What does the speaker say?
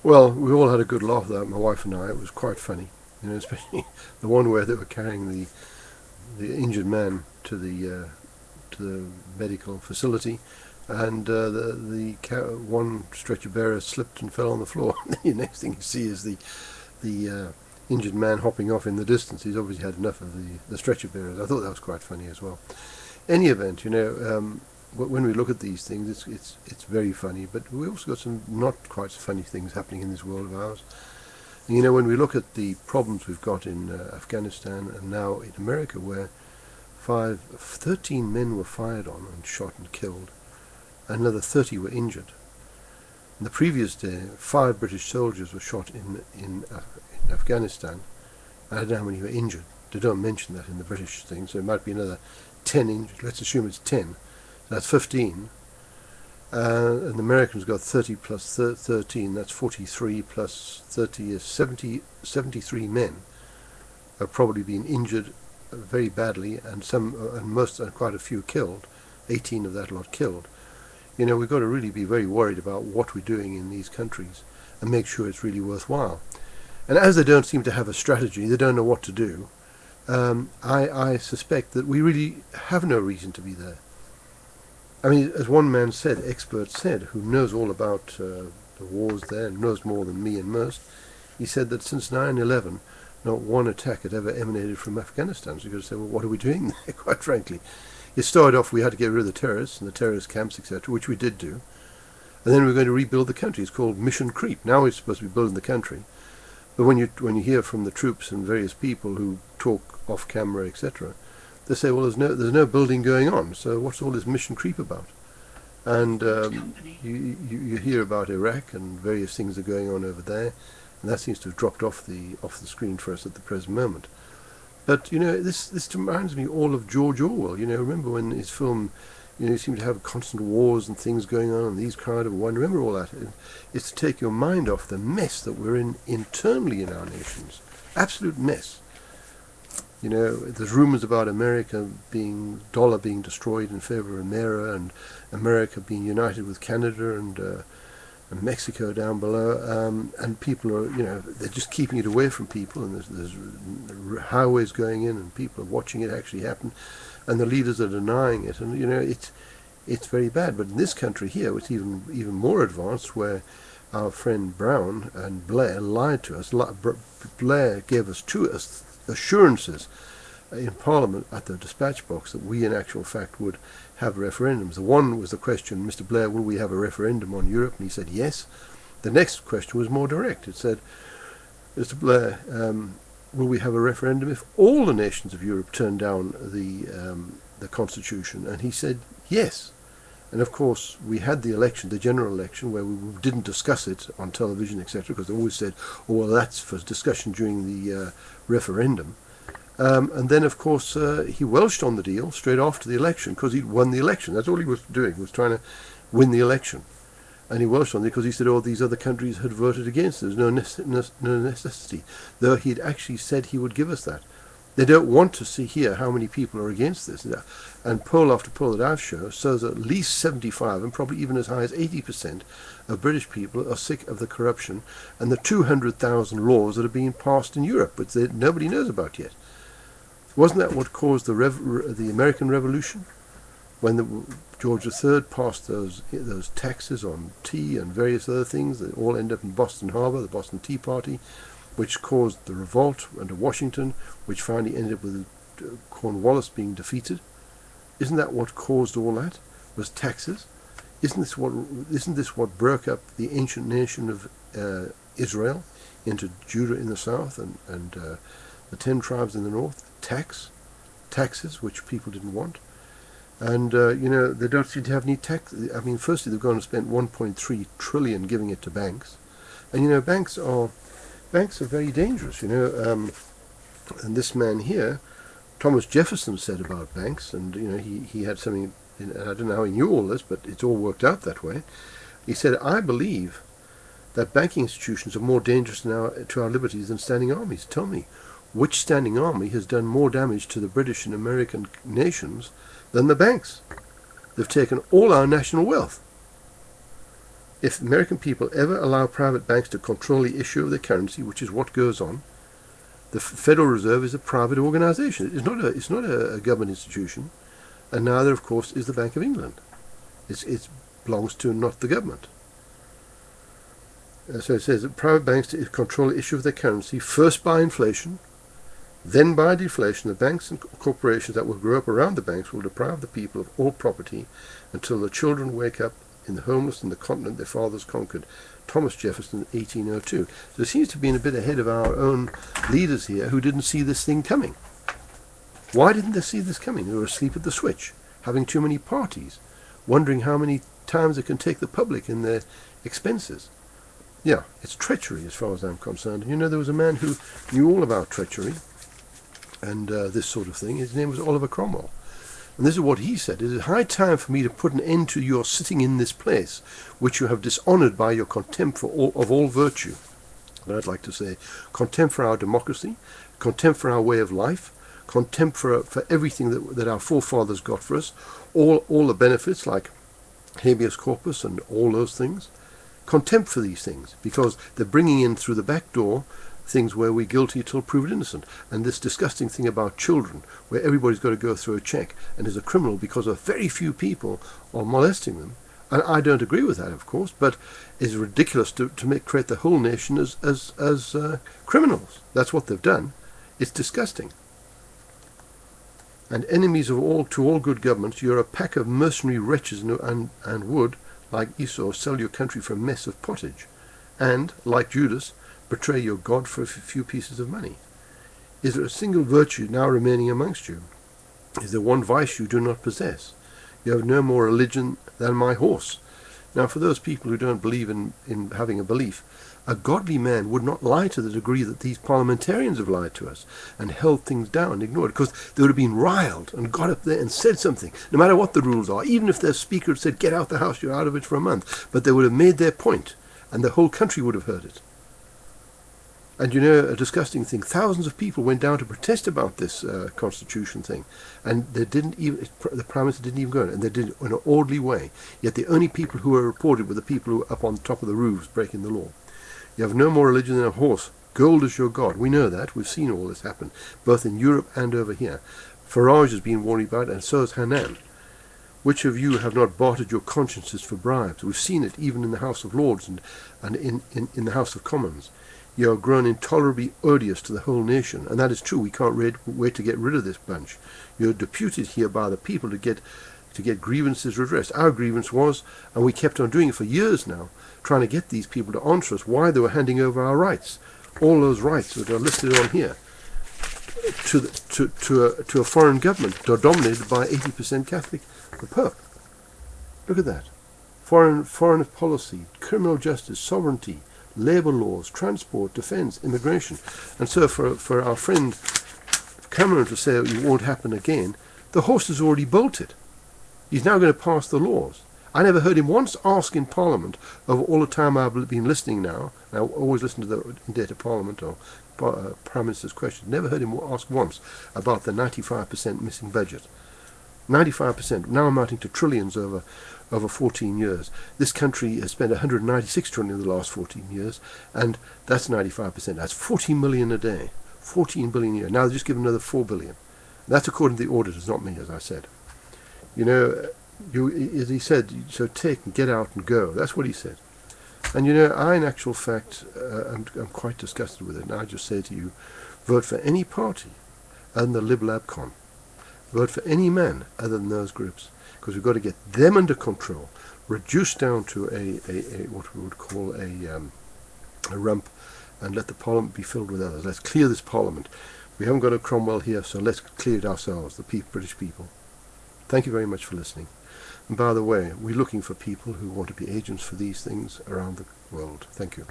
Well, we all had a good laugh at that, my wife and I. It was quite funny, especially the one where they were carrying the injured man to the medical facility, and one stretcher bearer slipped and fell on the floor. The next thing you see is the injured man hopping off in the distance. He's obviously had enough of the stretcher bearers. I thought that was quite funny as well. Any event, when we look at these things, it's very funny. But we also got some not quite so funny things happening in this world of ours. And, when we look at the problems we've got in Afghanistan and now in America, where 13 men were fired on and shot and killed, and another 30 were injured. And the previous day, 5 British soldiers were shot in Afghanistan. I don't know how many were injured. They don't mention that in the British thing, so it might be another 10 injured. Let's assume it's 10. So that's 15. And the Americans got 30 plus 13. That's 43 plus 30 is 73 men have probably been injured very badly, and quite a few killed. 18 of that lot killed. We've got to really be very worried about what we're doing in these countries and make sure it's really worthwhile. And as they don't seem to have a strategy, they don't know what to do, I suspect that we really have no reason to be there. I mean, as one man said, expert said, who knows all about the wars there and knows more than me and most, he said that since 9/11, not one attack had ever emanated from Afghanistan. So you've got to say, well, what are we doing there, quite frankly? It started off, we had to get rid of the terrorists and the terrorist camps, etc., which we did do. And then we're going to rebuild the country. It's called mission creep. Now we're supposed to be building the country. But when you hear from the troops and various people who talk off camera, etc., they say, well, there's no building going on. So what's all this mission creep about? And you hear about Iraq and various things are going on over there, and that seems to have dropped off the screen for us at the present moment. But this reminds me all of George Orwell. Remember when his film, he seemed to have constant wars and things going on, and these kind of one. Remember all that? It's to take your mind off the mess that we're in internally in our nations. Absolute mess. There's rumours about dollar being destroyed in favour of Naira, and America being united with Canada and Mexico down below, and people are, they're just keeping it away from people, and there's highways going in, and people are watching it actually happen, and the leaders are denying it, and it's very bad. But in this country here, it's even more advanced, where our friend Brown and Blair lied to us. Blair gave us two assurances in Parliament at the dispatch box that we in actual fact would have referendums. The one was the question, Mr. Blair, will we have a referendum on Europe? And he said yes. The next question was more direct. It said, Mr. Blair, will we have a referendum if all the nations of Europe turn down the Constitution? And he said yes. And of course we had the election, the general election, where we didn't discuss it on television, etc., because they always said, oh well, that's for discussion during the referendum. And then, of course, he welched on the deal straight after the election because he'd won the election. That's all he was doing, was trying to win the election. And he welched on it because he said, oh, these other countries had voted against it. There was no necessity, though he'd actually said he would give us that. They don't want to hear how many people are against this. And poll after poll that I've shown shows that at least 75 and probably even as high as 80% of British people are sick of the corruption and the 200,000 laws that are being passed in Europe, which nobody knows about yet. Wasn't that what caused the American Revolution? When George III passed those taxes on tea and various other things that all end up in Boston Harbor, the Boston Tea Party, which caused the revolt under Washington, which finally ended up with Cornwallis being defeated. Isn't that what caused all that? Was taxes? Isn't this what broke up the ancient nation of Israel into Judah in the south and the 10 tribes in the north? Taxes, which people didn't want. And, they don't seem to have any tax. I mean, firstly, they've gone and spent 1.3 trillion giving it to banks. And, banks are very dangerous, and this man here, Thomas Jefferson, said about banks, and, he had something, and I don't know how he knew all this, but it's all worked out that way. He said, I believe that banking institutions are more dangerous now to our liberties than standing armies. Tell me, which standing army has done more damage to the British and American nations than the banks? They've taken all our national wealth. If American people ever allow private banks to control the issue of their currency, which is what goes on, the Federal Reserve is a private organization. It's not a government institution, and neither, of course, is the Bank of England. It belongs to not the government. So it says that private banks to control the issue of their currency, first by inflation, then by deflation. The banks and corporations that will grow up around the banks will deprive the people of all property until the children wake up in the homeless in the continent their fathers conquered. Thomas Jefferson, 1802. So it seems to be a bit ahead of our own leaders here who didn't see this thing coming. Why didn't they see this coming? They were asleep at the switch, having too many parties, wondering how many times they can take the public in their expenses. Yeah, it's treachery as far as I'm concerned. You know, there was a man who knew all about treachery and this sort of thing. His name was Oliver Cromwell. And this is what he said: "It is high time for me to put an end to your sitting in this place, which you have dishonoured by your contempt for all virtue." But I'd like to say contempt for our democracy, contempt for our way of life, contempt for everything that our forefathers got for us, all the benefits like habeas corpus and all those things. Contempt for these things, because they're bringing in through the back door things where we're guilty till proven innocent. And this disgusting thing about children, where everybody's got to go through a check and is a criminal because of very few people are molesting them. And I don't agree with that, of course, but it's ridiculous to create the whole nation as criminals. That's what they've done. It's disgusting. And enemies of all good governments, you're a pack of mercenary wretches and would, like Esau, sell your country for a mess of pottage, and, like Judas, betray your God for a few pieces of money. Is there a single virtue now remaining amongst you? Is there one vice you do not possess? You have no more religion than my horse. Now, for those people who don't believe in having a belief, a godly man would not lie to the degree that these parliamentarians have lied to us and held things down and ignored, because they would have been riled and got up there and said something, no matter what the rules are, even if their speaker had said, "Get out the house, you're out of it for a month." But they would have made their point, and the whole country would have heard it. And you know, a disgusting thing, thousands of people went down to protest about this constitution thing, and they didn't even, the Prime Minister didn't even go in, and they did it in an orderly way. Yet the only people who were reported were the people who were up on top of the roofs breaking the law. You have no more religion than a horse. Gold is your God. We know that. We've seen all this happen, both in Europe and over here. Farage has been warned about, and so has Hanan. Which of you have not bartered your consciences for bribes? We've seen it even in the House of Lords and in the House of Commons. You have grown intolerably odious to the whole nation, and that is true. We can't wait to get rid of this bunch. You're deputed here by the people to get grievances redressed. Our grievance was, and we kept on doing it for years now, trying to get these people to answer us why they were handing over our rights, all those rights that are listed on here, to a foreign government dominated by 80% Catholic, the Pope. Look at that. Foreign policy, criminal justice, sovereignty, labour laws, transport, defence, immigration. And so for our friend Cameron to say it won't happen again, the horse has already bolted. He's now going to pass the laws. I never heard him once ask in Parliament, over all the time I've been listening now, I always listen to the Data Parliament or Prime Minister's questions, never heard him ask once about the 95% missing budget. 95%, now amounting to trillions over 14 years. This country has spent 196 trillion in the last 14 years, and that's 95%. That's 14 million a day, 14 billion a year. Now they've just given another 4 billion. That's according to the auditors, not me, as I said. You know, as he said, so take and get out and go. That's what he said. And you know, I, in actual fact, I'm quite disgusted with it. And I just say to you, vote for any party other than the Lib Lab Con. Vote for any man other than those groups, because we've got to get them under control, reduced down to a what we would call a rump, and let the Parliament be filled with others. Let's clear this Parliament. We haven't got a Cromwell here, so let's clear it ourselves, the British people. Thank you very much for listening. And by the way, we're looking for people who want to be agents for these things around the world. Thank you.